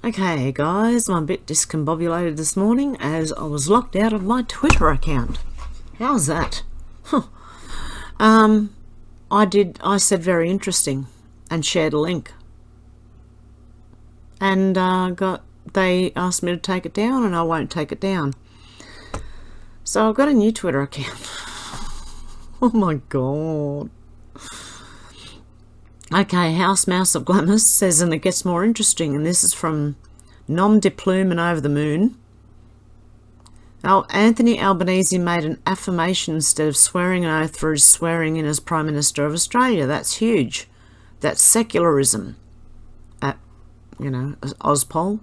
Okay guys, I'm a bit discombobulated this morning as I was locked out of my Twitter account. How's that? I said very interesting and shared a link. And they asked me to take it down and I won't take it down. So I've got a new Twitter account. Oh my god. Okay, House Mouse of Glamours says, and it gets more interesting, and this is from Nom de Plume and Over the Moon. Now, Anthony Albanese made an affirmation instead of swearing an oath for his swearing in as Prime Minister of Australia. That's huge. That's secularism at, Ozpol.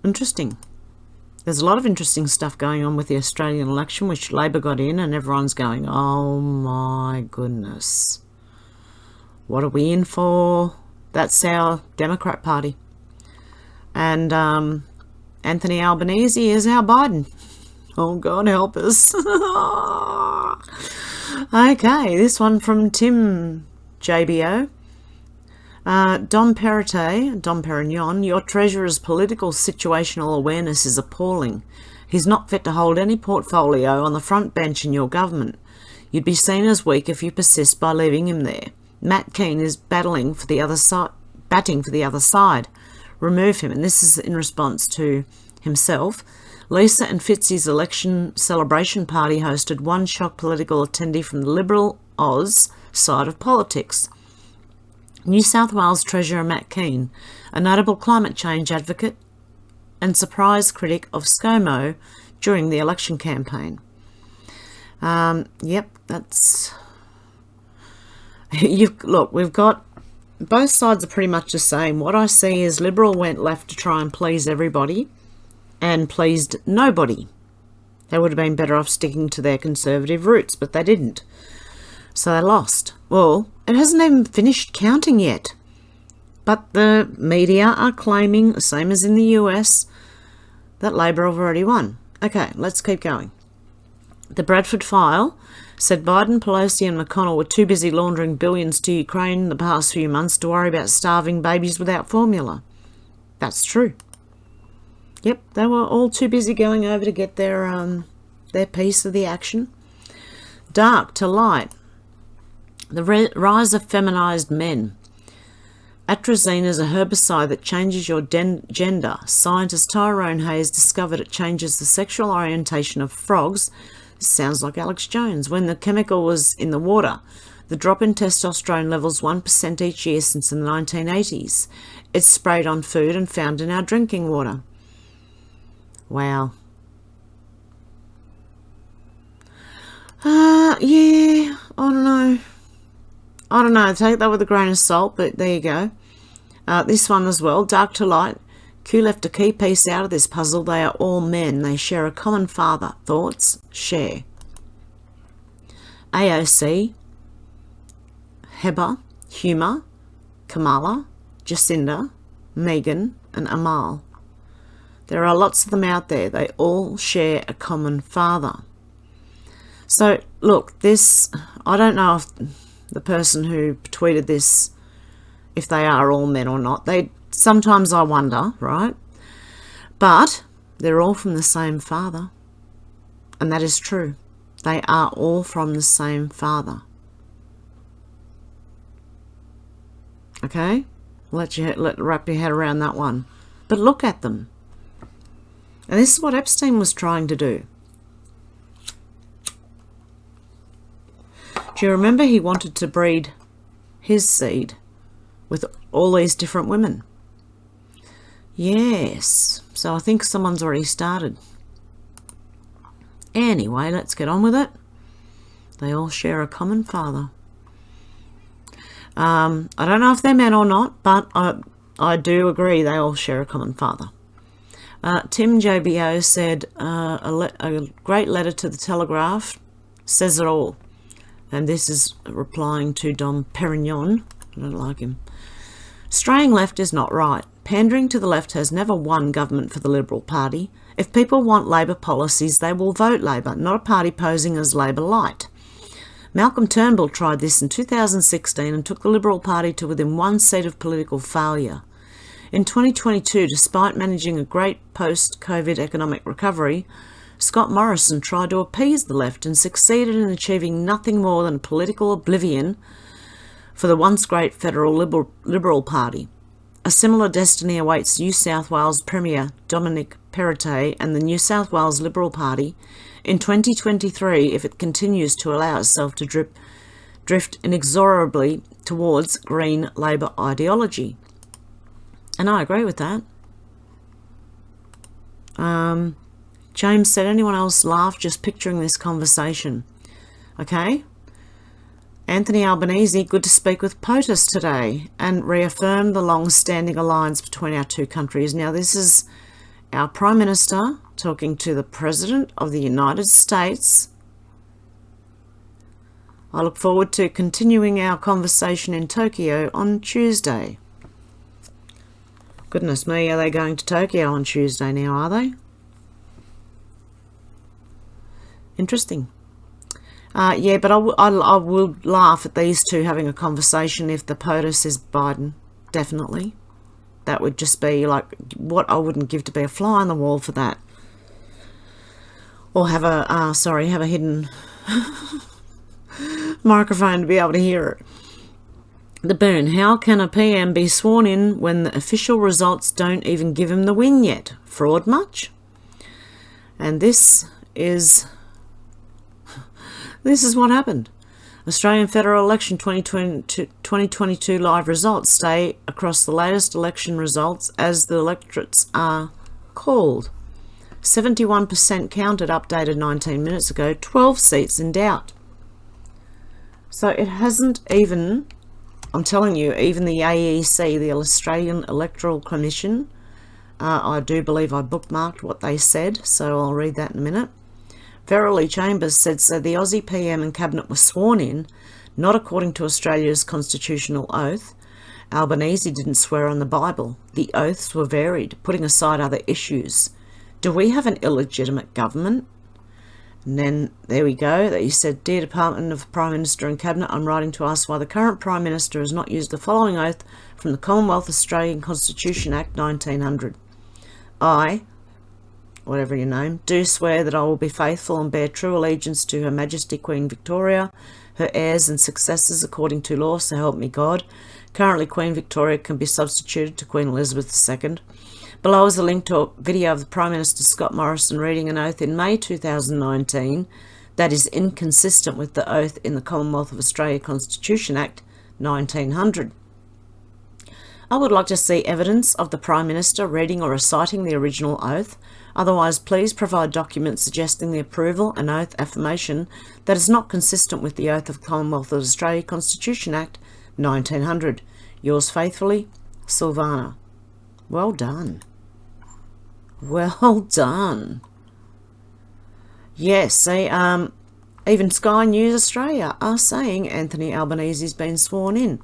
Interesting. There's a lot of interesting stuff going on with the Australian election, which Labor got in, and everyone's going, oh my goodness. What are we in for? That's our Democrat Party. And Anthony Albanese is our Biden. Oh, God help us. Okay, this one from Tim JBO. Dom Perignon, your treasurer's political situational awareness is appalling. He's not fit to hold any portfolio on the front bench in your government. You'd be seen as weak if you persist by leaving him there. Matt Keane is batting for the other side. Remove him. And this is in response to himself. Lisa and Fitzy's election celebration party hosted one shock political attendee from the Liberal Oz side of politics. New South Wales Treasurer Matt Keane, a notable climate change advocate and surprise critic of ScoMo during the election campaign. Yep, that's... Look, we've got... Both sides are pretty much the same. What I see is Liberal went left to try and please everybody and pleased nobody. They would have been better off sticking to their Conservative roots, but they didn't. So they lost. Well, it hasn't even finished counting yet. But the media are claiming, the same as in the US, that Labor have already won. Okay, let's keep going. The Bradford File said Biden, Pelosi and McConnell were too busy laundering billions to Ukraine in the past few months to worry about starving babies without formula. That's true. Yep, they were all too busy going over to get their piece of the action. Dark to light. The rise of feminized men. Atrazine is a herbicide that changes your gender. Scientist Tyrone Hayes discovered it changes the sexual orientation of frogs. This sounds like Alex Jones. When the chemical was in the water, the drop in testosterone levels 1% each year since the 1980s. It's sprayed on food and found in our drinking water. Wow. Yeah, I don't know, take that with a grain of salt, but there you go. This one as well, dark to light. Q left a key piece out of this puzzle. They are all men. They share a common father. Thoughts? Share. AOC, Heba, Huma, Kamala, Jacinda, Megan and Amal. There are lots of them out there. They all share a common father. So, look, this, I don't know if the person who tweeted this, if they are all men or not. Sometimes I wonder, right? But they're all from the same father. And that is true. They are all from the same father. Okay? Wrap your head around that one. But look at them. And this is what Epstein was trying to do. Do you remember he wanted to breed his seed with all these different women? Yes. So I think someone's already started. Anyway, let's get on with it. They all share a common father. I don't know if they're men or not, but I do agree they all share a common father. Tim JBO said, a great letter to the Telegraph says it all. And this is replying to Dom Perignon. I don't like him. Straying left is not right. Pandering to the left has never won government for the Liberal Party. If people want Labor policies, they will vote Labor, not a party posing as Labor light. Malcolm Turnbull tried this in 2016 and took the Liberal Party to within one seat of political failure. In 2022, despite managing a great post-COVID economic recovery, Scott Morrison tried to appease the left and succeeded in achieving nothing more than political oblivion for the once great federal Liberal Party. A similar destiny awaits New South Wales Premier Dominic Perrottet and the New South Wales Liberal Party in 2023 if it continues to allow itself to drift inexorably towards Green Labor ideology. And I agree with that. James said, anyone else laugh just picturing this conversation? Okay. Anthony Albanese, good to speak with POTUS today and reaffirm the long-standing alliance between our two countries. Now, this is our Prime Minister talking to the President of the United States. I look forward to continuing our conversation in Tokyo on Tuesday. Goodness me, are they going to Tokyo on Tuesday now, are they? Interesting. Yeah, but I will laugh at these two having a conversation if the POTUS is Biden, definitely. That would just be like what I wouldn't give to be a fly on the wall for that. Or have a hidden microphone to be able to hear it. The Burn, how can a PM be sworn in when the official results don't even give him the win yet? Fraud much? And this is what happened. Australian federal election 2022 live results stay across the latest election results as the electorates are called. 71% counted, updated 19 minutes ago, 12 seats in doubt. So it hasn't even, I'm telling you, even the AEC, the Australian Electoral Commission, I do believe I bookmarked what they said, so I'll read that in a minute. Verily Chambers said, so the Aussie PM and Cabinet were sworn in, not according to Australia's constitutional oath. Albanese didn't swear on the Bible. The oaths were varied, putting aside other issues. Do we have an illegitimate government? And then there we go. That you said, Dear Department of Prime Minister and Cabinet, I'm writing to ask why the current Prime Minister has not used the following oath from the Commonwealth Australian Constitution Act 1900. I, whatever your name, do swear that I will be faithful and bear true allegiance to Her Majesty Queen Victoria, her heirs and successors according to law, so help me God. Currently Queen Victoria can be substituted to Queen Elizabeth II. Below is a link to a video of the Prime Minister Scott Morrison reading an oath in May 2019 that is inconsistent with the oath in the Commonwealth of Australia Constitution Act 1900. I would like to see evidence of the Prime Minister reading or reciting the original oath. Otherwise, please provide documents suggesting the approval and oath affirmation that is not consistent with the oath of the Commonwealth of Australia Constitution Act 1900. Yours faithfully, Silvana. Well done. Well done. Yes, see, even Sky News Australia are saying Anthony Albanese's been sworn in.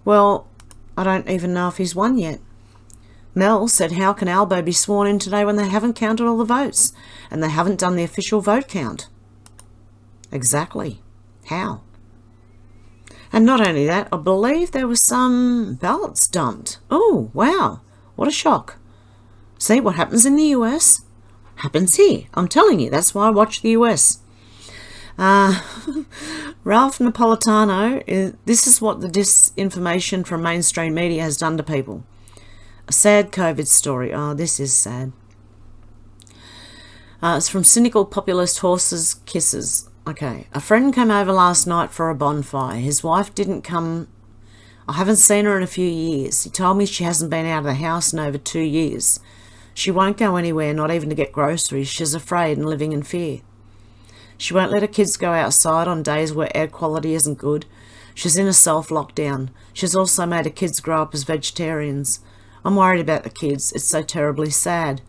Well, I don't even know if he's won yet. Mel said, how can Albo be sworn in today when they haven't counted all the votes and they haven't done the official vote count? Exactly. How? And not only that, I believe there were some ballots dumped. Oh, wow. What a shock. See, what happens in the US happens here. I'm telling you, that's why I watch the US. Ralph Napolitano, this is what the disinformation from mainstream media has done to people. A sad COVID story. Oh, this is sad. It's from Cynical Populist Horses Kisses. Okay. A friend came over last night for a bonfire. His wife didn't come. I haven't seen her in a few years. He told me she hasn't been out of the house in over 2 years. She won't go anywhere, not even to get groceries. She's afraid and living in fear. She won't let her kids go outside on days where air quality isn't good. She's in a self-lockdown. She's also made her kids grow up as vegetarians. I'm worried about the kids. It's so terribly sad.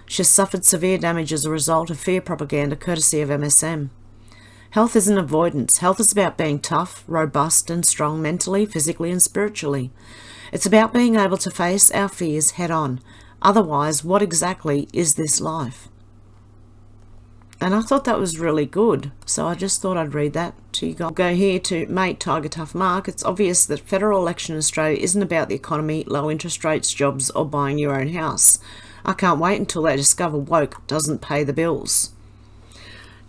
She's suffered severe damage as a result of fear propaganda courtesy of MSM. Health isn't avoidance. Health is about being tough, robust and strong mentally, physically and spiritually. It's about being able to face our fears head on. Otherwise, what exactly is this life? And I thought that was really good, so I just thought I'd read that to you guys. Go here to Mate Tiger Tough Mark. It's obvious that federal election in Australia isn't about the economy, low interest rates, jobs, or buying your own house. I can't wait until they discover woke doesn't pay the bills.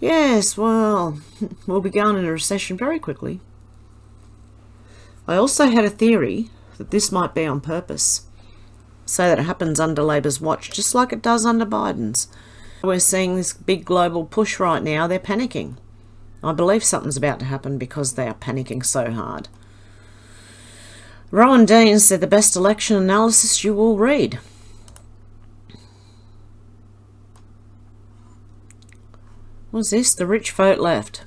Yes, well, we'll be going into a recession very quickly. I also had a theory that this might be on purpose, so that it happens under Labor's watch, just like it does under Biden's. We're seeing this big global push right now. They're panicking. I believe something's about to happen because they are panicking so hard. Rowan Dean said the best election analysis you will read. What's this? The rich vote left.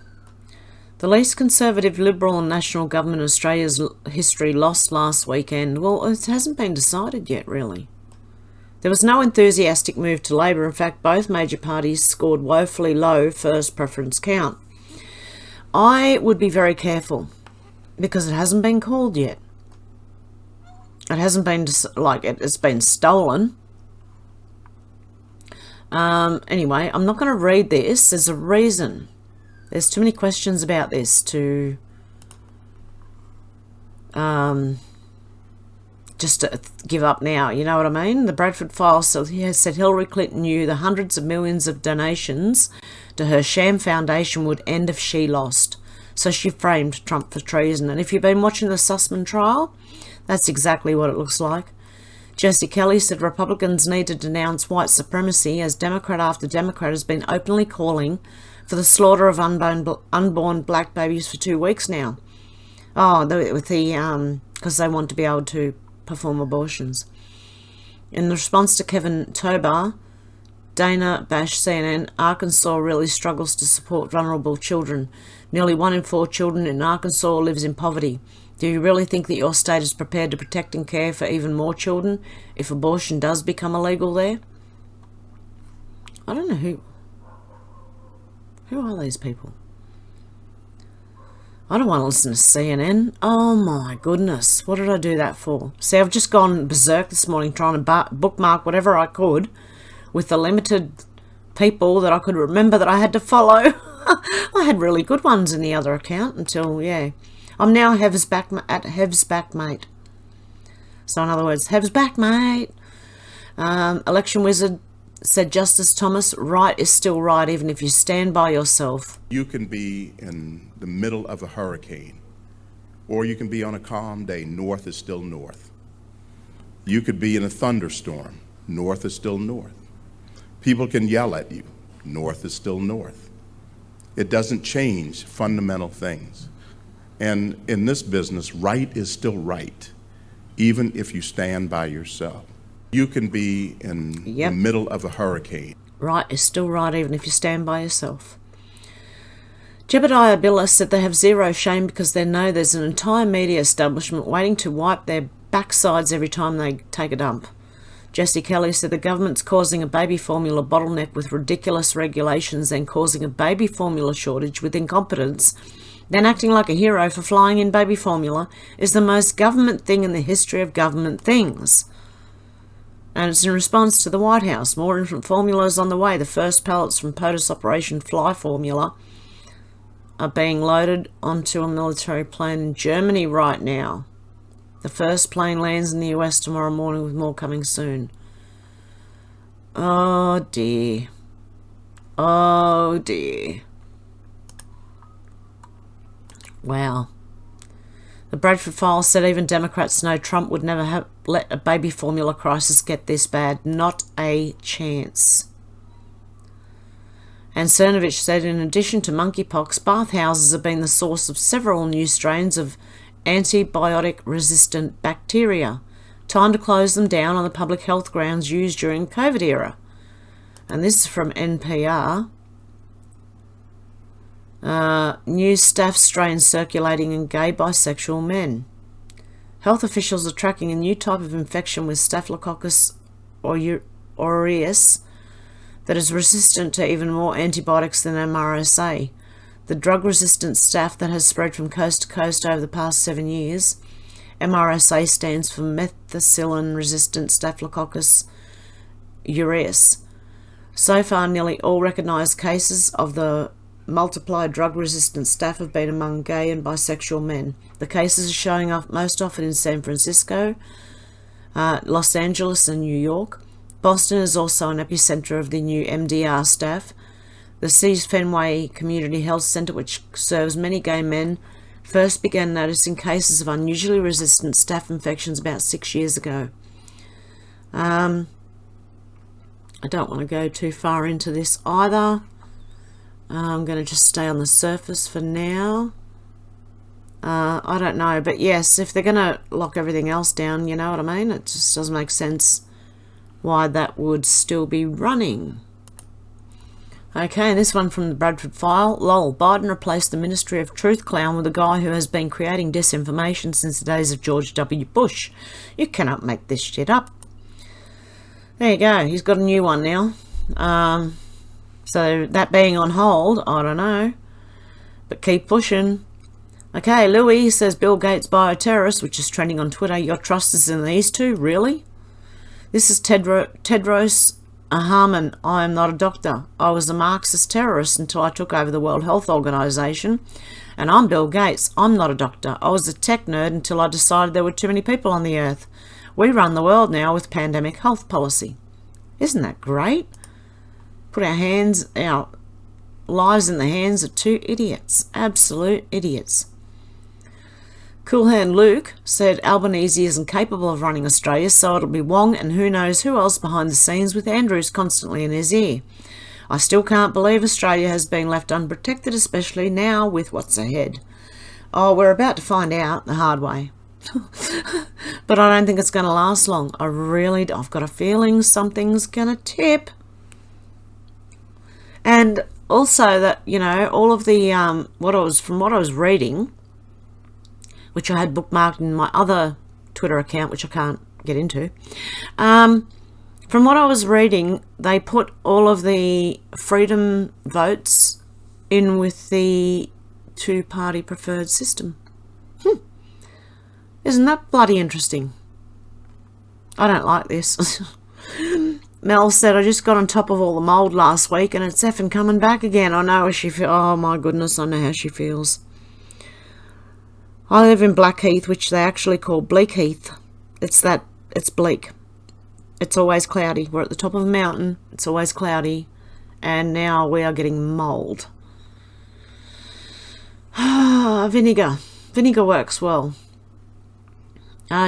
The least conservative, Liberal and National government in Australia's history lost last weekend. Well, it hasn't been decided yet, really. There was no enthusiastic move to Labor. In fact, both major parties scored woefully low first preference count. I would be very careful because it hasn't been called yet. It hasn't been, it's been stolen. Anyway, I'm not going to read this. There's a reason. There's too many questions about this to just to give up now. You know what I mean? The Bradford file said Hillary Clinton knew the hundreds of millions of donations to her sham foundation would end if she lost. So she framed Trump for treason. And if you've been watching the Sussman trial, that's exactly what it looks like. Jesse Kelly said Republicans need to denounce white supremacy as Democrat after Democrat has been openly calling for the slaughter of unborn black babies for 2 weeks now. Oh, because they want to be able to perform abortions. In response to Kevin Tobar, Dana Bash CNN, Arkansas really struggles to support vulnerable children. Nearly 1 in 4 children in Arkansas lives in poverty. Do you really think that your state is prepared to protect and care for even more children if abortion does become illegal there? I don't know who are these people? I don't want to listen to CNN. Oh my goodness, what did I do that for? See, I've just gone berserk this morning trying to bookmark whatever I could with the limited people that I could remember that I had to follow. I had really good ones in the other account until, yeah. I'm now Hev's back at Hev's back, mate. So in other words, Hev's back, mate. Election Wizard said Justice Thomas, right is still right even if you stand by yourself. You can be in the middle of a hurricane, or you can be on a calm day. North is still north. You could be in a thunderstorm. North is still north. People can yell at you. North is still north. It doesn't change fundamental things. And in this business, right is still right, even if you stand by yourself. You can be in the middle of a hurricane. Right is still right, even if you stand by yourself. Jebediah Billis said they have zero shame because they know there's an entire media establishment waiting to wipe their backsides every time they take a dump. Jesse Kelly said the government's causing a baby formula bottleneck with ridiculous regulations, then causing a baby formula shortage with incompetence, then acting like a hero for flying in baby formula is the most government thing in the history of government things. And it's in response to the White House. More infant formulas on the way. The first pallets from POTUS Operation Fly Formula are being loaded onto a military plane in Germany right now. The first plane lands in the US tomorrow morning with more coming soon. Oh dear. Oh dear. Wow. The Bradford file said even Democrats know Trump would never have let a baby formula crisis get this bad. Not a chance. And Cernovich said in addition to monkeypox, bathhouses have been the source of several new strains of antibiotic-resistant bacteria. Time to close them down on the public health grounds used during the COVID era. And this is from NPR. New staph strain circulating in gay bisexual men. Health officials are tracking a new type of infection with Staphylococcus aureus that is resistant to even more antibiotics than MRSA. The drug-resistant staph that has spread from coast to coast over the past 7 years. MRSA stands for methicillin-resistant Staphylococcus aureus. So far, nearly all recognised cases of the multiplied drug-resistant staph have been among gay and bisexual men. The cases are showing up most often in San Francisco, Los Angeles and New York. Boston is also an epicenter of the new MDR staph. The Seas Fenway Community Health Center, which serves many gay men, first began noticing cases of unusually resistant staph infections about 6 years ago. I don't want to go too far into this either. I'm going to just stay on the surface for now. I don't know, but yes, if they're going to lock everything else down, you know what I mean? It just doesn't make sense why that would still be running. Okay, this one from the Bradford File. Lol, Biden replaced the Ministry of Truth clown with a guy who has been creating disinformation since the days of George W. Bush. You cannot make this shit up. There you go, he's got a new one now. So that being on hold, I don't know. But keep pushing. Okay, Louis says Bill Gates bioterrorist, which is trending on Twitter. Your trust is in these two? Really? This is Tedros Adhanom. I am not a doctor. I was a Marxist terrorist until I took over the World Health Organization. And I'm Bill Gates. I'm not a doctor. I was a tech nerd until I decided there were too many people on the earth. We run the world now with pandemic health policy. Isn't that great? Put our lives in the hands of two idiots. Absolute idiots. Cool Hand Luke said Albanese isn't capable of running Australia, so it'll be Wong and who knows who else behind the scenes with Andrews constantly in his ear. I still can't believe Australia has been left unprotected, especially now with what's ahead. Oh, we're about to find out the hard way. But I don't think it's going to last long. I've got a feeling something's going to tip. And also that, you know, all of the, what I was reading, which I had bookmarked in my other Twitter account, which I can't get into. From what I was reading, they put all of the freedom votes in with the two-party preferred system. Isn't that bloody interesting? I don't like this. Mel said, I just got on top of all the mould last week and it's effing coming back again. I know how she feels. Oh my goodness, I know how she feels. I live in Blackheath, which they actually call BLACKHEATH. It's bleak. It's always cloudy. We're at the top of a mountain. It's always cloudy. And now we are getting mould. Vinegar. Vinegar works well.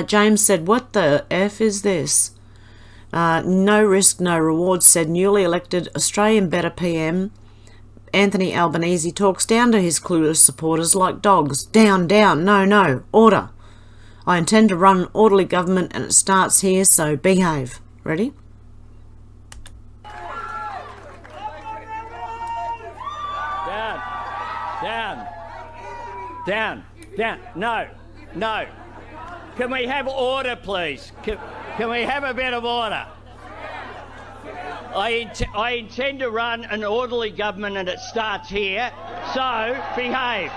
James said, what the F is this? No risk, no reward, said newly elected Australian Better PM Anthony Albanese talks down to his clueless supporters like dogs. Down, down, no, no, order. I intend to run an orderly government and it starts here, so behave. Ready? Down. No. Can we have order, please? Can we have a bit of order? I intend to run an orderly government and it starts here, so behave.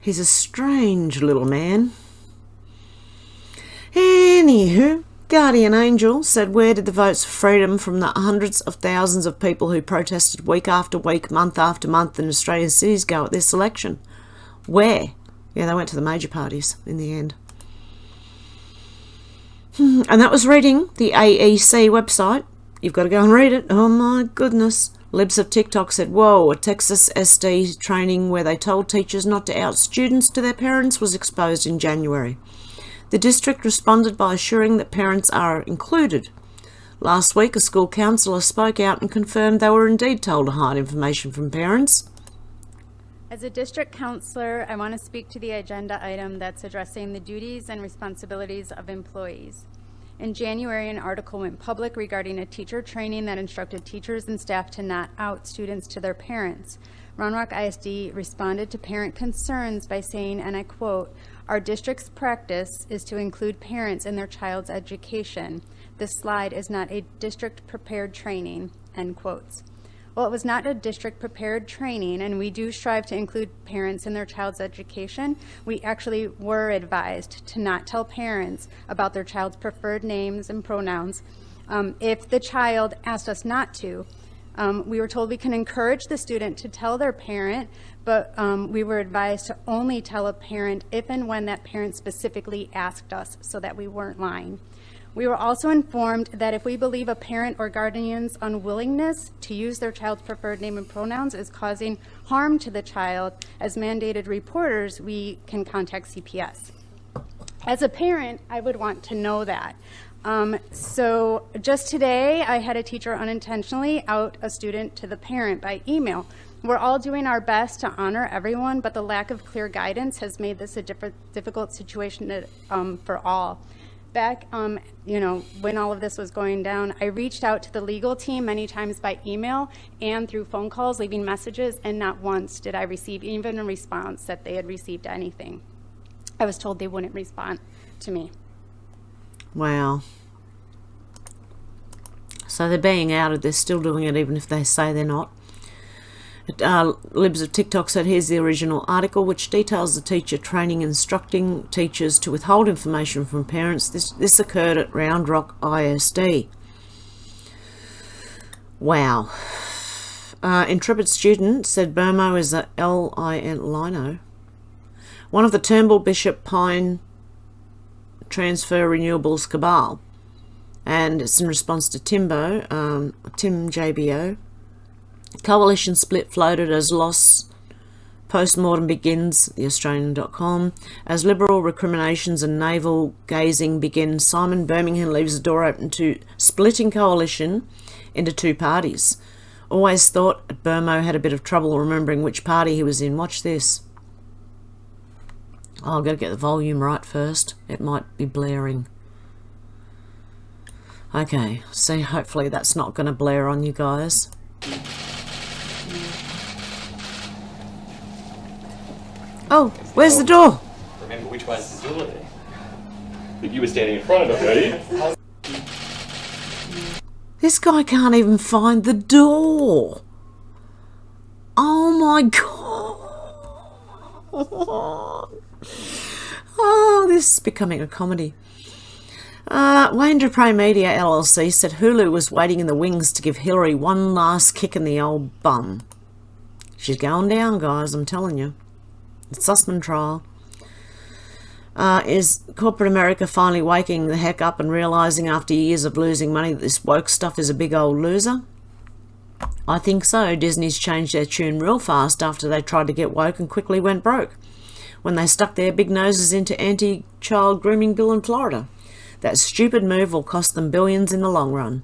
He's a strange little man. Anywho, Guardian Angel said, where did the votes for freedom from the hundreds of thousands of people who protested week after week, month after month in Australian cities go at this election? Where? Yeah, they went to the major parties in the end. And that was reading the AEC website. You've got to go and read it. Oh my goodness. Libs of TikTok said, whoa, a Texas SD training where they told teachers not to out students to their parents was exposed in January. The district responded by assuring that parents are included. Last week, a school counsellor spoke out and confirmed they were indeed told to hide information from parents. As a district councillor, I want to speak to the agenda item that's addressing the duties and responsibilities of employees. In January, an article went public regarding a teacher training that instructed teachers and staff to not out students to their parents. Round Rock ISD responded to parent concerns by saying, and I quote, "Our district's practice is to include parents in their child's education. This slide is not a district-prepared training," end quotes. Well, it was not a district-prepared training, and we do strive to include parents in their child's education. We actually were advised to not tell parents about their child's preferred names and pronouns If the child asked us not to, we were told we can encourage the student to tell their parent, but we were advised to only tell a parent if and when that parent specifically asked us, so that we weren't lying. We were also informed that if we believe a parent or guardian's unwillingness to use their child's preferred name and pronouns is causing harm to the child, as mandated reporters, we can contact CPS. As a parent, I would want to know that. So just today, I had a teacher unintentionally out a student to the parent by email. We're all doing our best to honor everyone, but the lack of clear guidance has made this a difficult situation for all. Back, when all of this was going down, I reached out to the legal team many times by email and through phone calls, leaving messages, and not once did I receive even a response that they had received anything. I was told they wouldn't respond to me. Wow. So they're being outed, they're still doing it even if they say they're not. Libs of TikTok said, here's the original article which details the teacher training instructing teachers to withhold information from parents. This occurred at Round Rock ISD. Wow. Intrepid student said BLRY is a Lino. One of the Turnbull Bishop Pine Transfer Renewables cabal. And it's in response to Tim JBO. Coalition split floated as loss post-mortem begins, theaustralian.com. As liberal recriminations and navel gazing begin, Simon Birmingham leaves the door open to splitting coalition into two parties. Always thought BLRY had a bit of trouble remembering which party he was in. Watch this. Oh, I've got to get the volume right first. It might be blaring. Okay, see, hopefully that's not going to blare on you guys. Oh, where's the door? Remember which way's the door there? But you were standing in front of it, were you? This guy can't even find the door. Oh my God. Oh, this is becoming a comedy. Wayne Dupre Media LLC said Hulu was waiting in the wings to give Hillary one last kick in the old bum. She's going down, guys, I'm telling you. The Sussman trial. Is corporate America finally waking the heck up and realising after years of losing money that this woke stuff is a big old loser? I think so. Disney's changed their tune real fast after they tried to get woke and quickly went broke when they stuck their big noses into anti-child grooming bill in Florida. That stupid move will cost them billions in the long run.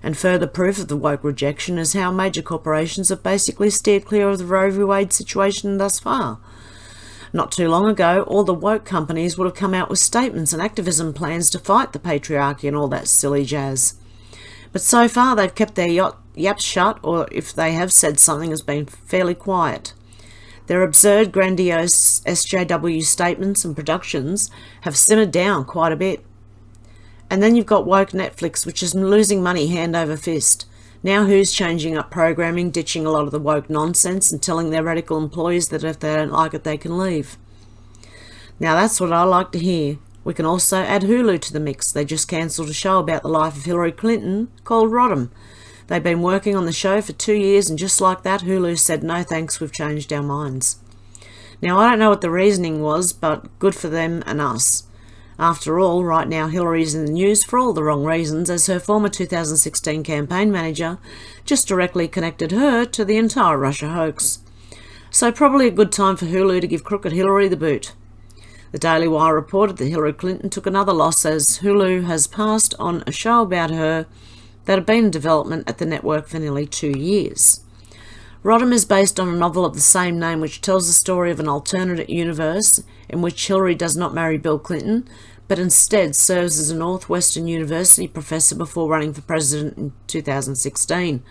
And further proof of the woke rejection is how major corporations have basically steered clear of the Roe v. Wade situation thus far. Not too long ago, all the woke companies would have come out with statements and activism plans to fight the patriarchy and all that silly jazz. But so far they've kept their yaps shut, or if they have said something, has been fairly quiet. Their absurd, grandiose SJW statements and productions have simmered down quite a bit. And then you've got woke Netflix, which is losing money hand over fist. Now who's changing up programming, ditching a lot of the woke nonsense and telling their radical employees that if they don't like it, they can leave. Now that's what I like to hear. We can also add Hulu to the mix. They just cancelled a show about the life of Hillary Clinton called Rodham. They've been working on the show for 2 years, and just like that, Hulu said, no thanks, we've changed our minds. Now I don't know what the reasoning was, but good for them and us. After all, right now Hillary's in the news for all the wrong reasons, as her former 2016 campaign manager just directly connected her to the entire Russia hoax. So probably a good time for Hulu to give crooked Hillary the boot. The Daily Wire reported that Hillary Clinton took another loss as Hulu has passed on a show about her that had been in development at the network for nearly 2 years. Rodham is based on a novel of the same name which tells the story of an alternate universe in which Hillary does not marry Bill Clinton, but instead serves as a Northwestern University professor before running for president in 2016.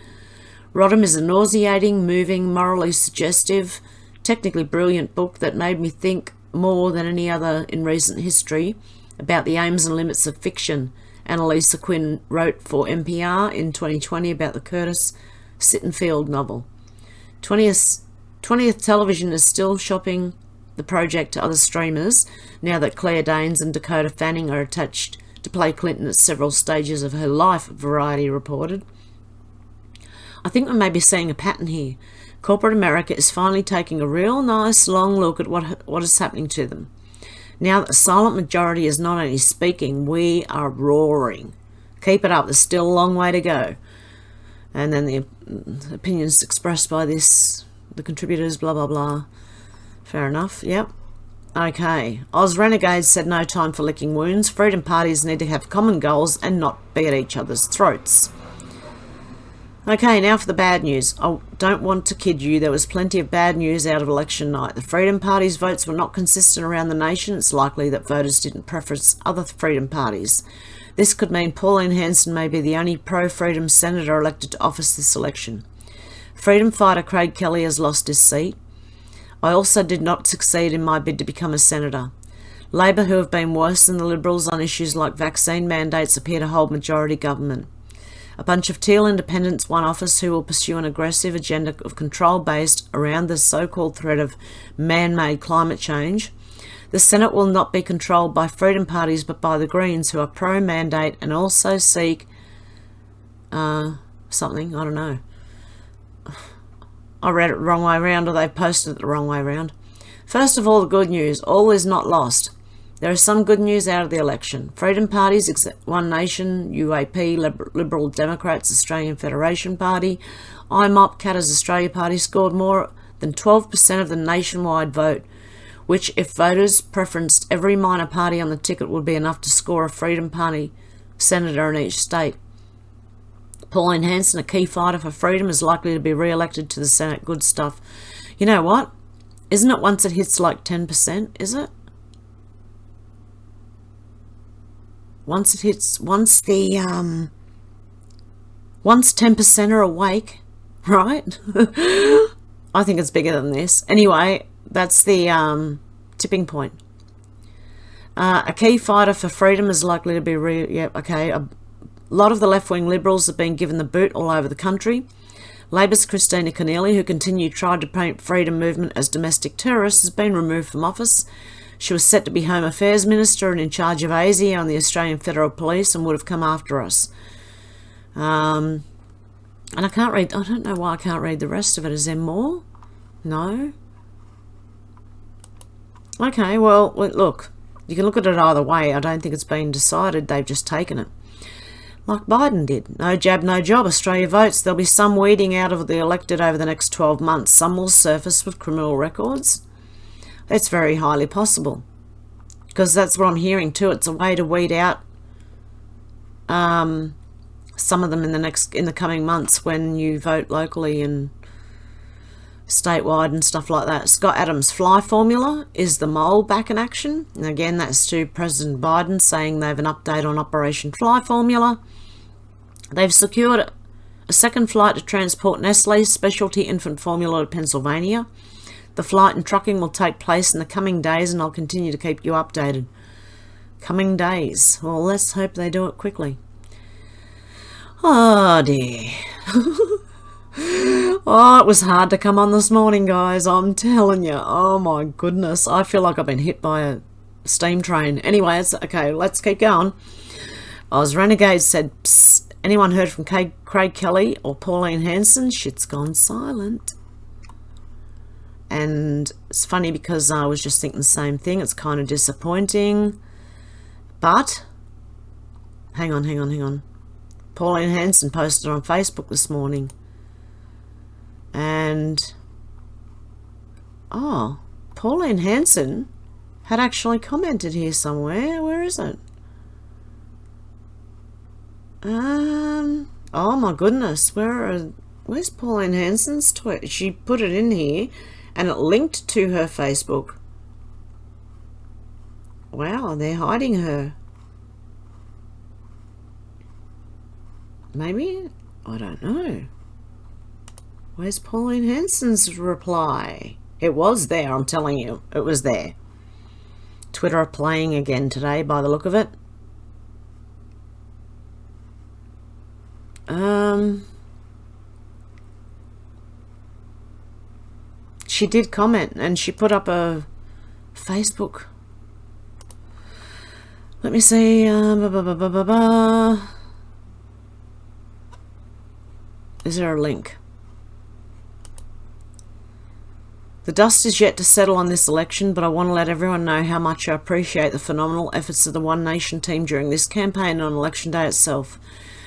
Rodham is a nauseating, moving, morally suggestive, technically brilliant book that made me think more than any other in recent history about the aims and limits of fiction. Annalisa Quinn wrote for NPR in 2020 about the Curtis Sittenfeld novel. 20th Television is still shopping the project to other streamers now that Claire Danes and Dakota Fanning are attached to play Clinton at several stages of her life, Variety reported. I think we may be seeing a pattern here. Corporate America is finally taking a real nice long look at what is happening to them. Now that the silent majority is not only speaking, we are roaring. Keep it up, there's still a long way to go. And then the opinions expressed by the contributors, blah, blah, blah. Fair enough, yep. Okay. Oz Renegades said no time for licking wounds. Freedom parties need to have common goals and not be at each other's throats. Okay, now for the bad news. I don't want to kid you, there was plenty of bad news out of election night. The Freedom Party's votes were not consistent around the nation. It's likely that voters didn't preference other Freedom parties. This could mean Pauline Hanson may be the only pro-freedom senator elected to office this election. Freedom fighter Craig Kelly has lost his seat. I also did not succeed in my bid to become a senator. Labor, who have been worse than the Liberals on issues like vaccine mandates, appear to hold majority government. A bunch of Teal independents won office who will pursue an aggressive agenda of control based around the so-called threat of man-made climate change. The Senate will not be controlled by Freedom parties but by the Greens, who are pro-mandate and also seek something, I don't know. I read it the wrong way around, or they've posted it the wrong way around. First of all, the good news. All is not lost. There is some good news out of the election. Freedom parties, One Nation, UAP, Liberal Democrats, Australian Federation Party, IMOP, Katters Australia Party scored more than 12% of the nationwide vote, which, if voters preferenced every minor party on the ticket, would be enough to score a Freedom Party senator in each state. Pauline Hanson, a key fighter for freedom, is likely to be re-elected to the Senate. Good stuff. You know what? Isn't it once it hits like 10%, is it? Once 10% are awake, right? I think it's bigger than this. Anyway, that's the tipping point. A key fighter for freedom is likely to be A lot of the left-wing Liberals have been given the boot all over the country. Labor's Christina Keneally, who tried to paint freedom movement as domestic terrorists, has been removed from office. She was set to be Home Affairs Minister and in charge of ASIO and the Australian Federal Police, and would have come after us. And I can't read, I don't know why I can't read the rest of it. Is there more? No? Okay, well, look, you can look at it either way. I don't think it's been decided. They've just taken it. Like Biden did. No jab, no job. Australia votes. There'll be some weeding out of the elected over the next 12 months. Some will surface with criminal records. It's very highly possible. Because that's what I'm hearing too. It's a way to weed out some of them in the coming months when you vote locally and statewide and stuff like that. Scott Adams' fly formula is the mole back in action. And again, that's to President Biden saying they have an update on Operation Fly Formula. They've secured a second flight to transport Nestle's specialty infant formula to Pennsylvania. The flight and trucking will take place in the coming days, and I'll continue to keep you updated. Coming days. Well, let's hope they do it quickly. Oh dear. Oh, it was hard to come on this morning, guys. I'm telling you. Oh my goodness. I feel like I've been hit by a steam train. Anyway, it's okay. Let's keep going. Oz Renegade said, psst, anyone heard from Craig Kelly or Pauline Hanson? Shit's gone silent. And it's funny because I was just thinking the same thing. It's kind of disappointing. But, hang on. Pauline Hanson posted on Facebook this morning. And, Pauline Hanson had actually commented here somewhere. Where is it? Oh my goodness. Where's Pauline Hanson's tweet? She put it in here. And it linked to her Facebook. Wow, they're hiding her. Maybe? I don't know. Where's Pauline Hanson's reply? It was there, I'm telling you. It was there. Twitter are playing again today by the look of it. She did comment and she put up a Facebook. Let me see. Is there a link? The dust is yet to settle on this election, but I want to let everyone know how much I appreciate the phenomenal efforts of the One Nation team during this campaign on election day itself.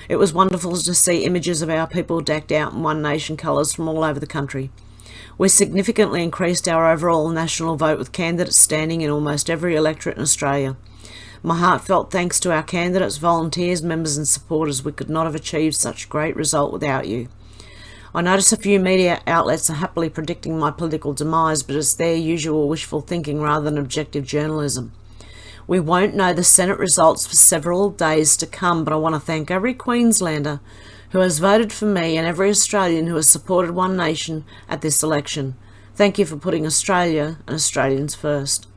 It was wonderful to see images of our people decked out in One Nation colours from all over the country. We significantly increased our overall national vote with candidates standing in almost every electorate in Australia. My heartfelt thanks to our candidates, volunteers, members and supporters. We could not have achieved such a great result without you. I notice a few media outlets are happily predicting my political demise, but it's their usual wishful thinking rather than objective journalism. We won't know the Senate results for several days to come, but I want to thank every Queenslander who has voted for me and every Australian who has supported One Nation at this election. Thank you for putting Australia and Australians first.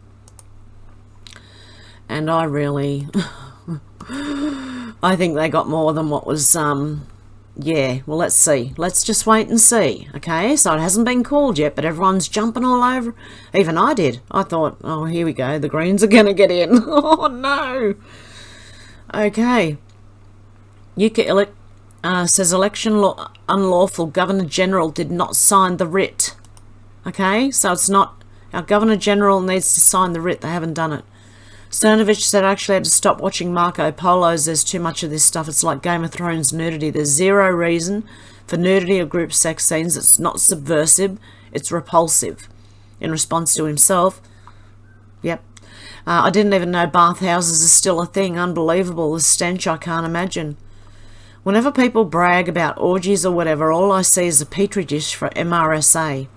And I really... I think they got more than what was... Yeah, well, let's see. Let's just wait and see, okay? So it hasn't been called yet, but everyone's jumping all over. Even I did. I thought, oh, here we go. The Greens are going to get in. Oh, no. Okay. UK says election unlawful. Governor-General did not sign the writ. Okay? So it's not... Our Governor-General needs to sign the writ. They haven't done it. Cernovich said I actually had to stop watching Marco Polos. There's too much of this stuff. It's like Game of Thrones nudity. There's zero reason for nudity or group sex scenes. It's not subversive. It's repulsive. In response to himself, yep. I didn't even know bathhouses are still a thing. Unbelievable. The stench I can't imagine. Whenever people brag about orgies or whatever, all I see is a petri dish for MRSA.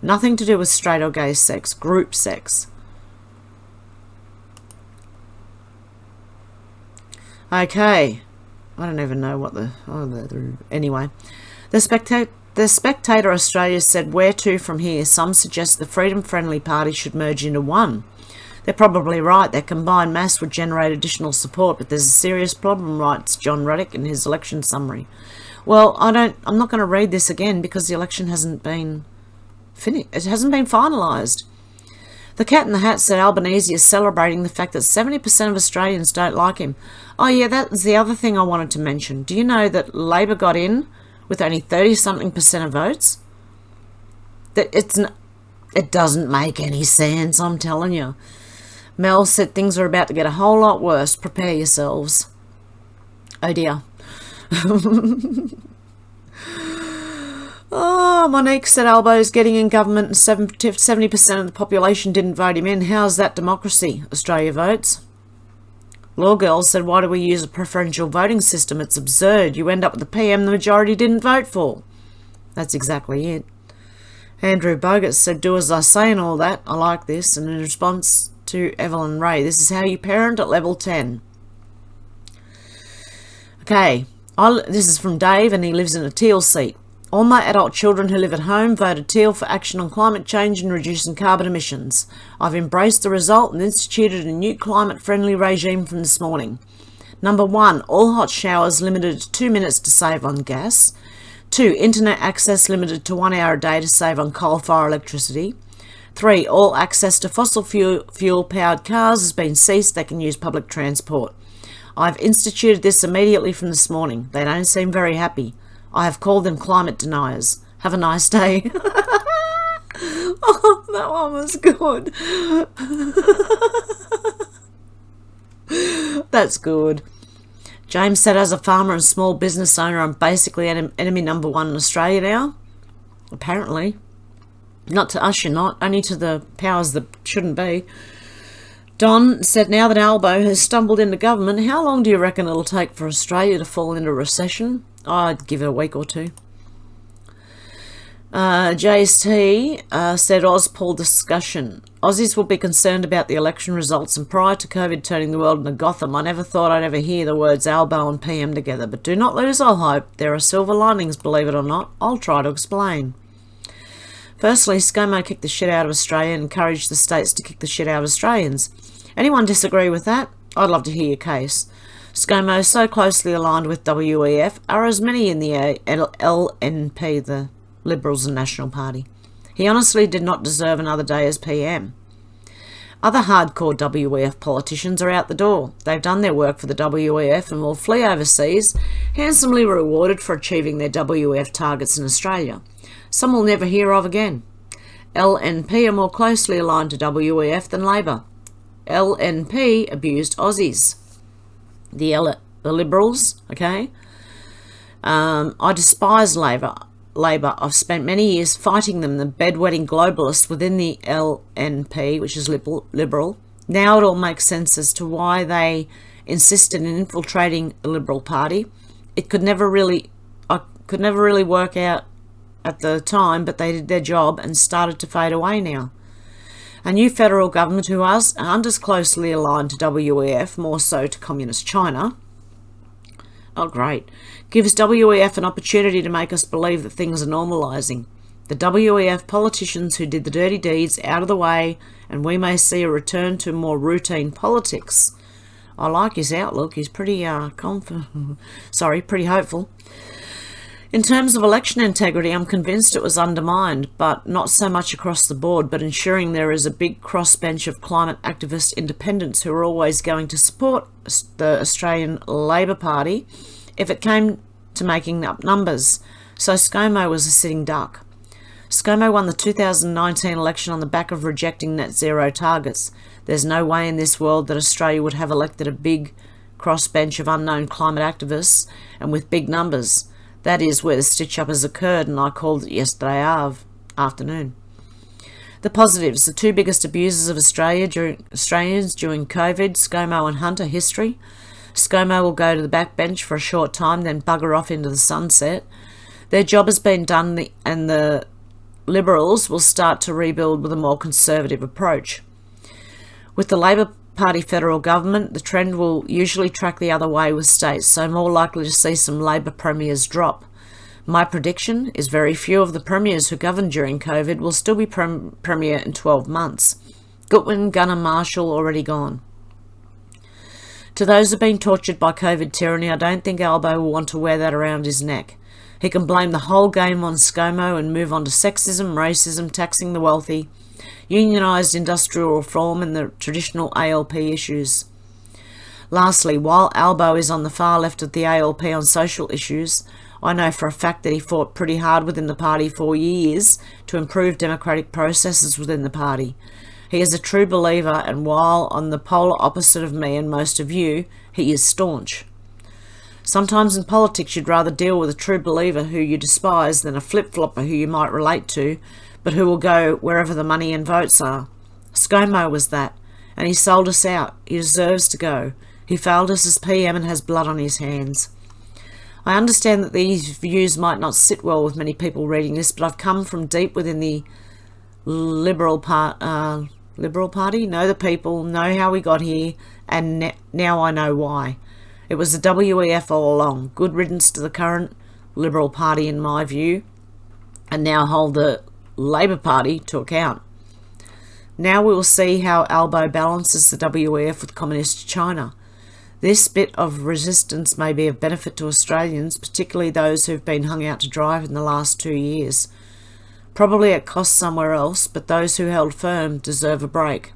Nothing to do with straight or gay sex. Group sex. Okay, I don't even know what the... anyway. The Spectator Australia said, where to from here? Some suggest the Freedom Friendly Party should merge into one. They're probably right. Their combined mass would generate additional support, but there's a serious problem, writes John Ruddock in his election summary. Well, I'm not going to read this again because the election hasn't been finished. It hasn't been finalised. The Cat in the Hat said Albanese is celebrating the fact that 70% of Australians don't like him. Oh yeah, that's the other thing I wanted to mention. Do you know that Labor got in with only 30-something% of votes? That it doesn't make any sense, I'm telling you. Mel said things are about to get a whole lot worse. Prepare yourselves. Oh dear. Oh, Monique said Albo's getting in government and 70% of the population didn't vote him in. How's that democracy? Australia votes. Law Girl said, why do we use a preferential voting system? It's absurd. You end up with the PM the majority didn't vote for. That's exactly it. Andrew Bogut said, do as I say and all that. I like this. And in response to Evelyn Ray, this is how you parent at level 10. Okay, this is from Dave and he lives in a teal seat. All my adult children who live at home voted teal for action on climate change and reducing carbon emissions. I've embraced the result and instituted a new climate-friendly regime from this morning. Number 1, all hot showers limited to 2 minutes to save on gas. 2, internet access limited to 1 hour a day to save on coal-fired electricity. 3, all access to fossil fuel-powered cars has been ceased. They can use public transport. I've instituted this immediately from this morning. They don't seem very happy. I have called them climate deniers. Have a nice day. Oh, that one was good. That's good. James said, as a farmer and small business owner, I'm basically enemy number 1 in Australia now. Apparently. Not to us, you're not. Only to the powers that shouldn't be. Don said, now that Albo has stumbled into government, how long do you reckon it'll take for Australia to fall into recession? I'd give it a week or 2. JST said, Ozpool discussion. Aussies will be concerned about the election results, and prior to COVID turning the world into Gotham, I never thought I'd ever hear the words Albo and PM together. But do not lose all hope. There are silver linings, believe it or not. I'll try to explain. Firstly, ScoMo kicked the shit out of Australia and encouraged the states to kick the shit out of Australians. Anyone disagree with that? I'd love to hear your case. ScoMo, so closely aligned with WEF, are as many in the LNP, the Liberals and National Party. He honestly did not deserve another day as PM. Other hardcore WEF politicians are out the door. They've done their work for the WEF and will flee overseas, handsomely rewarded for achieving their WEF targets in Australia. Some we'll never hear of again. LNP are more closely aligned to WEF than Labor. LNP abused Aussies. The Liberals, okay? I despise Labor. I've spent many years fighting them, the bedwetting globalists within the LNP, which is Liberal. Now it all makes sense as to why they insisted in infiltrating the Liberal Party. I could never really work out at the time, but they did their job and started to fade away now. A new federal government who aren't as closely aligned to WEF, more so to Communist China, oh great, gives WEF an opportunity to make us believe that things are normalising. The WEF politicians who did the dirty deeds out of the way, and we may see a return to more routine politics. I like his outlook. He's pretty pretty hopeful. In terms of election integrity, I'm convinced it was undermined, but not so much across the board, but ensuring there is a big crossbench of climate activist independents who are always going to support the Australian Labor Party if it came to making up numbers. So ScoMo was a sitting duck. ScoMo won the 2019 election on the back of rejecting net zero targets. There's no way in this world that Australia would have elected a big crossbench of unknown climate activists and with big numbers. That is where the stitch-up has occurred, and I called it yesterday afternoon. The positives: the two biggest abusers of Australians during COVID, ScoMo and Hunter, history. ScoMo will go to the backbench for a short time, then bugger off into the sunset. Their job has been done, and the Liberals will start to rebuild with a more conservative approach. With the Labor Party federal government, the trend will usually track the other way with states, so more likely to see some Labor premiers drop. My prediction is very few of the premiers who governed during COVID will still be premier in 12 months. Goodwin, Gunner, Marshall already gone. To those who have been tortured by COVID tyranny, I don't think Albo will want to wear that around his neck. He can blame the whole game on ScoMo and move on to sexism, racism, taxing the wealthy, unionised industrial reform and the traditional ALP issues. Lastly, while Albo is on the far left of the ALP on social issues, I know for a fact that he fought pretty hard within the party for years to improve democratic processes within the party. He is a true believer, and while on the polar opposite of me and most of you, he is staunch. Sometimes in politics you'd rather deal with a true believer who you despise than a flip-flopper who you might relate to, but who will go wherever the money and votes are. ScoMo was that, and he sold us out. He deserves to go. He failed us as PM and has blood on his hands. I understand that these views might not sit well with many people reading this, but I've come from deep within the Liberal Party, know the people, know how we got here, and now I know why. It was the WEF all along. Good riddance to the current Liberal Party in my view, and now hold the Labor Party to account. Now we will see how Albo balances the WEF with Communist China. This bit of resistance may be of benefit to Australians, particularly those who've been hung out to dry in the last 2 years. Probably at cost somewhere else, but those who held firm deserve a break.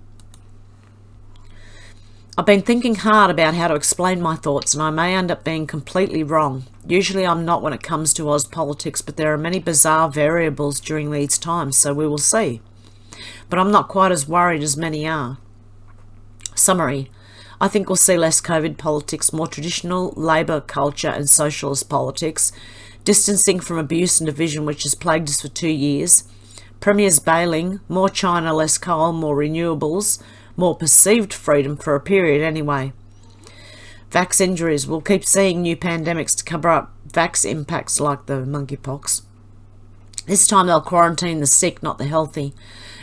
I've been thinking hard about how to explain my thoughts, and I may end up being completely wrong. Usually I'm not when it comes to Oz politics, but there are many bizarre variables during these times, so we will see. But I'm not quite as worried as many are. Summary: I think we'll see less COVID politics, more traditional Labor culture and socialist politics, distancing from abuse and division which has plagued us for 2 years, premiers bailing, more China, less coal, more renewables, more perceived freedom for a period anyway. Vax injuries. We'll keep seeing new pandemics to cover up vax impacts like the monkeypox. This time they'll quarantine the sick, not the healthy.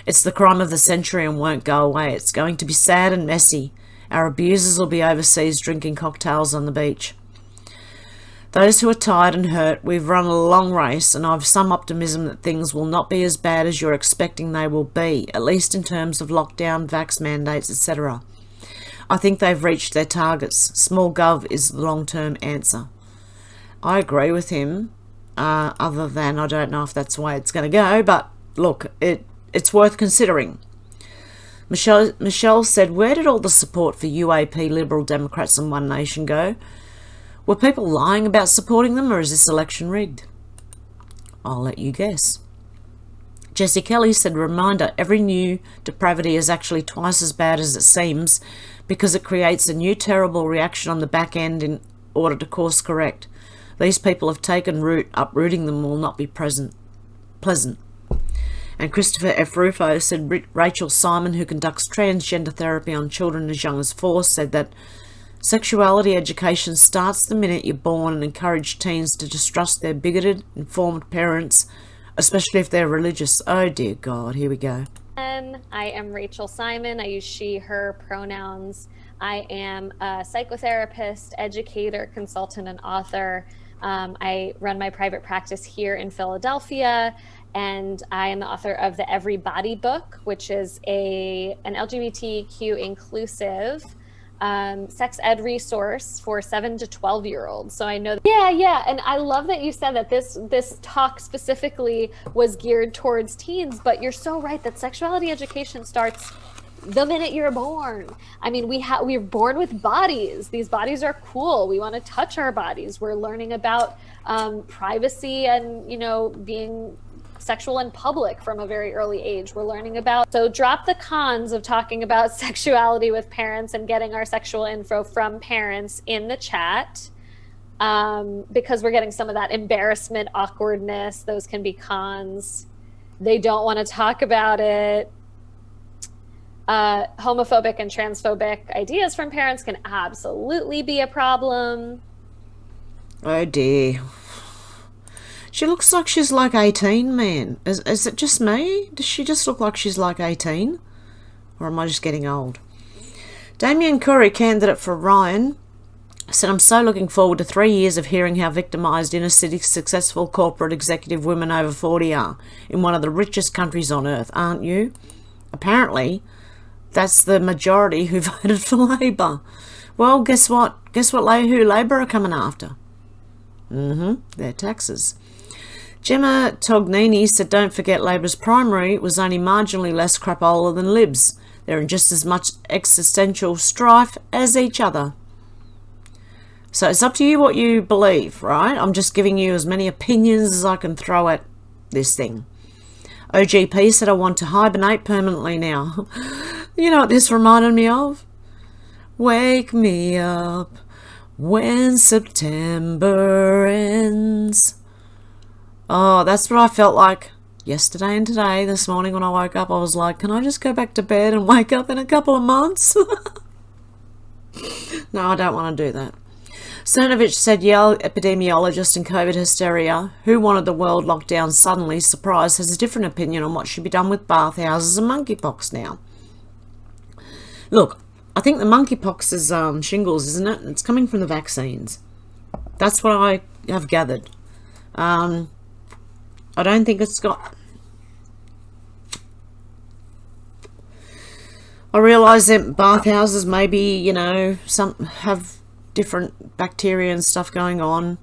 It's the crime of the century and won't go away. It's going to be sad and messy. Our abusers will be overseas drinking cocktails on the beach. Those who are tired and hurt, we've run a long race, and I've some optimism that things will not be as bad as you're expecting they will be, at least in terms of lockdown, vax mandates, etc. I think they've reached their targets. Small gov is the long-term answer. I agree with him, other than I don't know if that's the way it's going to go, but look, it's worth considering. Michelle said, where did all the support for UAP, Liberal Democrats and One Nation go? Were people lying about supporting them, or is this election rigged? I'll let you guess. Jessie Kelly said, reminder, every new depravity is actually twice as bad as it seems because it creates a new terrible reaction on the back end in order to course correct. These people have taken root, uprooting them will not be pleasant. And Christopher F. Rufo said, Rachel Simon, who conducts transgender therapy on children as young as 4, said that sexuality education starts the minute you're born and encourage teens to distrust their bigoted, informed parents, especially if they're religious. Oh dear God, here we go. I am Rachel Simon. I use she, her pronouns. I am a psychotherapist, educator, consultant, and author. I run my private practice here in Philadelphia, and I am the author of the Everybody book, which is an LGBTQ inclusive sex ed resource for 7 to 12-year-olds. So I know, yeah. And I love that you said that this talk specifically was geared towards teens, but you're so right that sexuality education starts the minute you're born. I mean, we're born with bodies. These bodies are cool. We want to touch our bodies. We're learning about privacy and, being sexual in public from a very early age. We're learning about, so drop the cons of talking about sexuality with parents and getting our sexual info from parents in the chat, because we're getting some of that embarrassment, awkwardness. Those can be cons. They don't want to talk about it. Homophobic and transphobic ideas from parents can absolutely be a problem. Oh dear. She looks like she's like 18, man. Is it just me? Does she just look like she's like 18? Or am I just getting old? Damien Curry, candidate for Ryan, said, I'm so looking forward to 3 years of hearing how victimised inner city successful corporate executive women over 40 are in one of the richest countries on earth, aren't you? Apparently, that's the majority who voted for Labor. Well, guess what? Who Labor are coming after? Their taxes. Gemma Tognini said, don't forget Labor's primary was only marginally less crapola than Libs. They're in just as much existential strife as each other. So it's up to you what you believe, right? I'm just giving you as many opinions as I can throw at this thing. OGP said, I want to hibernate permanently now. You know what this reminded me of? Wake me up when September ends. Oh, that's what I felt like yesterday and today. This morning when I woke up, I was like, can I just go back to bed and wake up in a couple of months? No, I don't want to do that. Cernovich said, Yale epidemiologist and COVID hysteria, who wanted the world locked down suddenly, surprised, has a different opinion on what should be done with bathhouses and monkeypox now. Look, I think the monkeypox is shingles, isn't it? It's coming from the vaccines. That's what I have gathered. I don't think it's got... I realise that bathhouses maybe, some have different bacteria and stuff going on.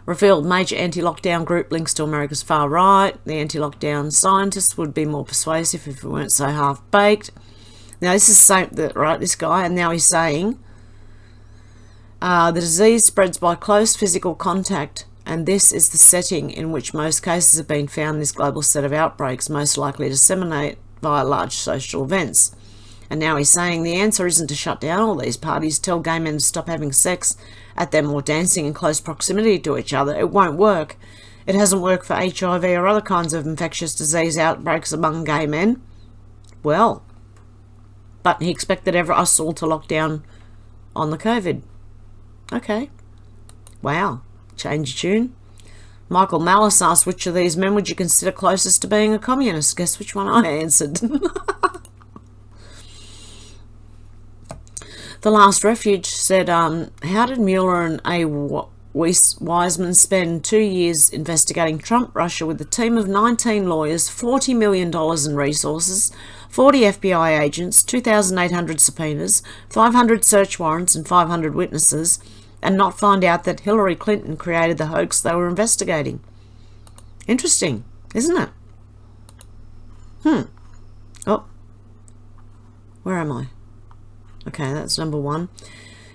Revealed major anti-lockdown group links to America's far right. The anti-lockdown scientists would be more persuasive if it weren't so half-baked. Now this is the same, right, this guy, and now he's saying the disease spreads by close physical contact, and this is the setting in which most cases have been found in this global set of outbreaks, most likely to disseminate via large social events. And now he's saying the answer isn't to shut down all these parties, tell gay men to stop having sex at them or dancing in close proximity to each other. It won't work. It hasn't worked for HIV or other kinds of infectious disease outbreaks among gay men. Well, but he expected us all to lock down on the COVID. Okay. Wow. Change tune. Michael Malice asked, which of these men would you consider closest to being a communist? Guess which one I answered. The Last Refuge said, how did Mueller and A. Wiseman spend 2 years investigating Trump Russia with a team of 19 lawyers, $40 million in resources, 40 FBI agents, 2,800 subpoenas, 500 search warrants and 500 witnesses, and not find out that Hillary Clinton created the hoax they were investigating? Interesting, isn't it? Oh, Where am I? Okay, that's number 1.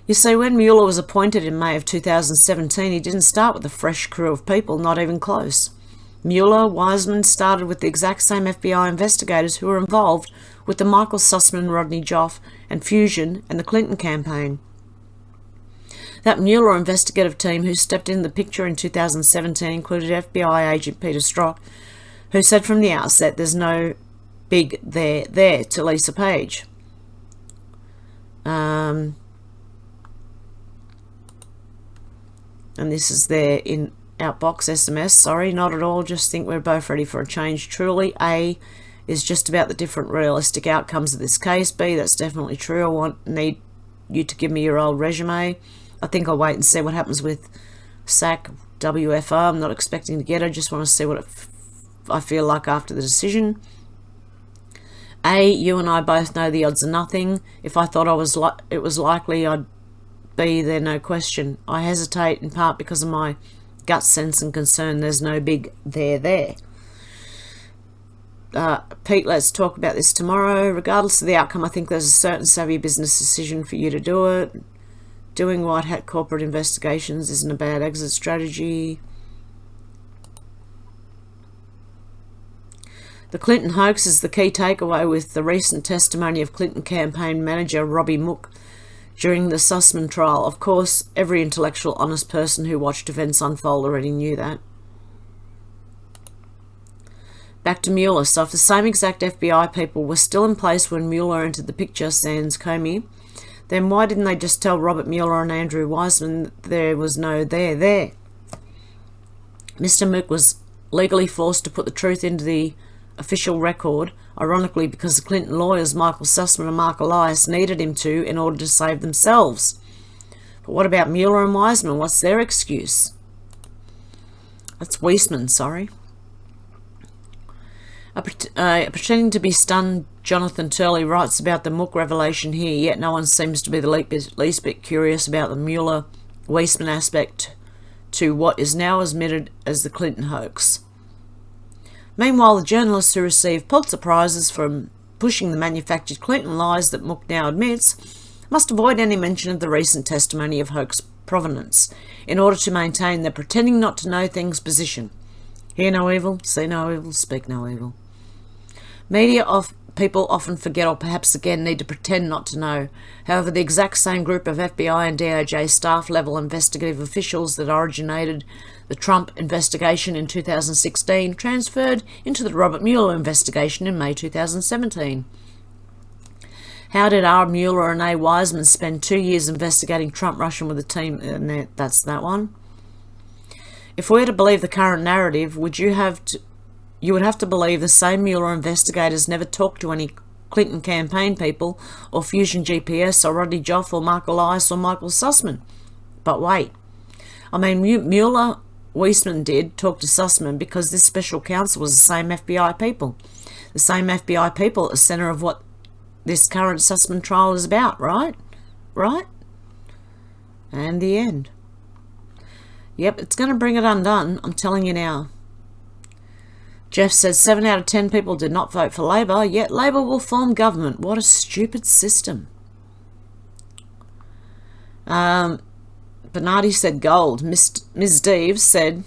You see, when Mueller was appointed in May of 2017, he didn't start with a fresh crew of people, not even close. Mueller, Wiseman started with the exact same FBI investigators who were involved with the Michael Sussman, Rodney Joffe, and Fusion and the Clinton campaign. That Mueller investigative team who stepped in the picture in 2017 included FBI agent Peter Strzok, who said from the outset there's no big there to Lisa Page. And this is there in outbox SMS. Sorry, not at all. Just think we're both ready for a change. Truly, A is just about the different realistic outcomes of this case. B, that's definitely true. Need you to give me your old resume. I think I'll wait and see what happens with SAC, WFR. I'm not expecting to get it. Just want to see what I feel like after the decision. A, you and I both know the odds are nothing. If I thought it was likely I'd be there, no question. I hesitate in part because of my gut sense and concern there's no big there. Pete, let's talk about this tomorrow. Regardless of the outcome, I think there's a certain savvy business decision for you to do it. Doing white hat corporate investigations isn't a bad exit strategy. The Clinton hoax is the key takeaway with the recent testimony of Clinton campaign manager Robbie Mook during the Sussman trial. Of course, every intellectual, honest person who watched events unfold already knew that. Back to Mueller. So if the same exact FBI people were still in place when Mueller entered the picture, sans Comey, then why didn't they just tell Robert Mueller and Andrew Wiseman that there was no there? Mr. Mook was legally forced to put the truth into the official record, ironically because the Clinton lawyers Michael Sussman and Mark Elias needed him to in order to save themselves. But what about Mueller and Wiseman? What's their excuse? That's Weisman, sorry. Pretending to be stunned, Jonathan Turley writes about the Mook revelation here, yet no one seems to be the least bit curious about the Mueller-Weisman aspect to what is now admitted as the Clinton hoax. Meanwhile, the journalists who received Pulitzer Prizes from pushing the manufactured Clinton lies that Mook now admits must avoid any mention of the recent testimony of hoax provenance in order to maintain their pretending not to know things position. Hear no evil, see no evil, speak no evil. Media people often forget or perhaps again need to pretend not to know. However, the exact same group of FBI and DOJ staff-level investigative officials that originated the Trump investigation in 2016 transferred into the Robert Mueller investigation in May 2017. How did R. Mueller and A. Wiseman spend 2 years investigating Trump Russian with a team? And that's that one. If we're to believe the current narrative, you would have to believe the same Mueller investigators never talked to any Clinton campaign people or Fusion GPS or Rodney Joffe or Mark Elias or Michael Sussman. But wait, I mean, Mueller, Weisman did talk to Sussman because this special counsel was the same FBI people. The same FBI people at the centre of what this current Sussman trial is about, right? Right? And the end. Yep, it's going to bring it undone, I'm telling you now. Jeff says 7 out of 10 people did not vote for Labor, yet Labor will form government. What a stupid system. Bernardi said gold. Ms. Deves said,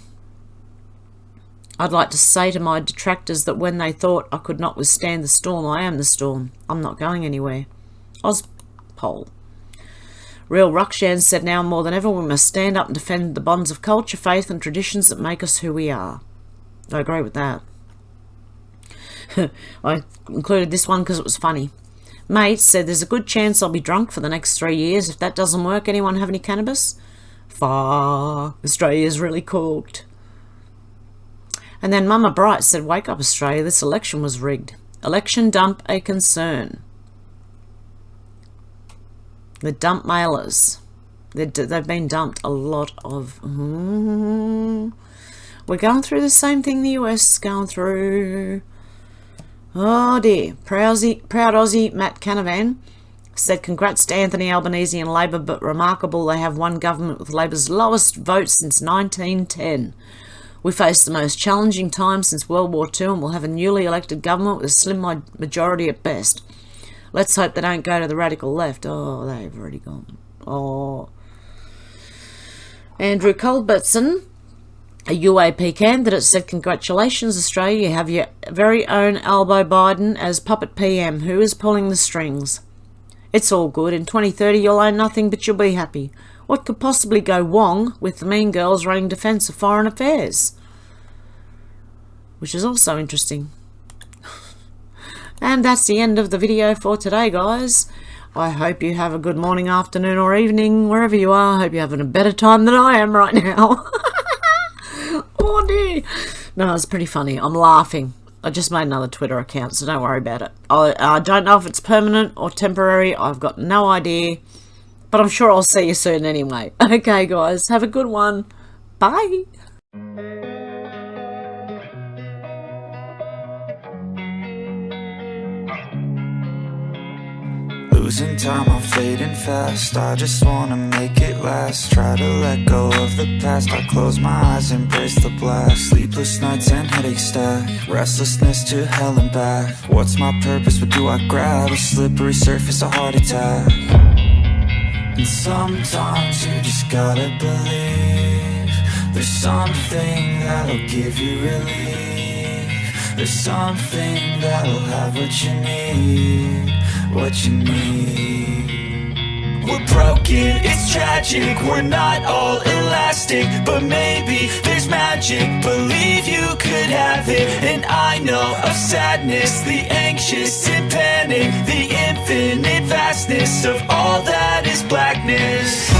I'd like to say to my detractors that when they thought I could not withstand the storm, I am the storm. I'm not going anywhere. Ozpol. Real Ruckshan said now more than ever we must stand up and defend the bonds of culture, faith and traditions that make us who we are. I agree with that. I included this one because it was funny. Mate said there's a good chance I'll be drunk for the next 3 years. If that doesn't work, anyone have any cannabis? Fuck, Australia's really cooked. And then Mama Bright said, wake up Australia, this election was rigged. Election dump a concern. The dump mailers. They've been dumped a lot of... We're going through the same thing the US is going through. Oh dear. Proud Aussie Matt Canavan said, congrats to Anthony Albanese and Labor, but remarkable they have one government with Labor's lowest vote since 1910. We face the most challenging time since World War II and will have a newly elected government with a slim majority at best. Let's hope they don't go to the radical left. Oh, they've already gone. Oh. Andrew Culbertson, a UAP candidate, said, "Congratulations, Australia. You have your very own Albo Biden as puppet PM. Who is pulling the strings? It's all good. In 2030, you'll own nothing, but you'll be happy. What could possibly go wrong with the mean girls running Defence of Foreign Affairs?" Which is also interesting. And that's the end of the video for today, guys. I hope you have a good morning, afternoon, or evening, wherever you are. I hope you're having a better time than I am right now. Oh dear. No, it's pretty funny. I'm laughing. I just made another Twitter account, so don't worry about it. I don't know if it's permanent or temporary. I've got no idea. But I'm sure I'll see you soon anyway. Okay, guys. Have a good one. Bye. Losing time, I'm fading fast. I just wanna make it last. Try to let go of the past. I close my eyes, embrace the blast. Sleepless nights and headache stack. Restlessness to hell and back. What's my purpose? What do I grab? A slippery surface, a heart attack. And sometimes you just gotta believe there's something that'll give you relief. There's something that'll have what you need. What you need. We're broken, it's tragic. We're not all elastic, but maybe there's magic. Believe you could have it. And I know of sadness, the anxious and panic, the infinite vastness of all that is blackness.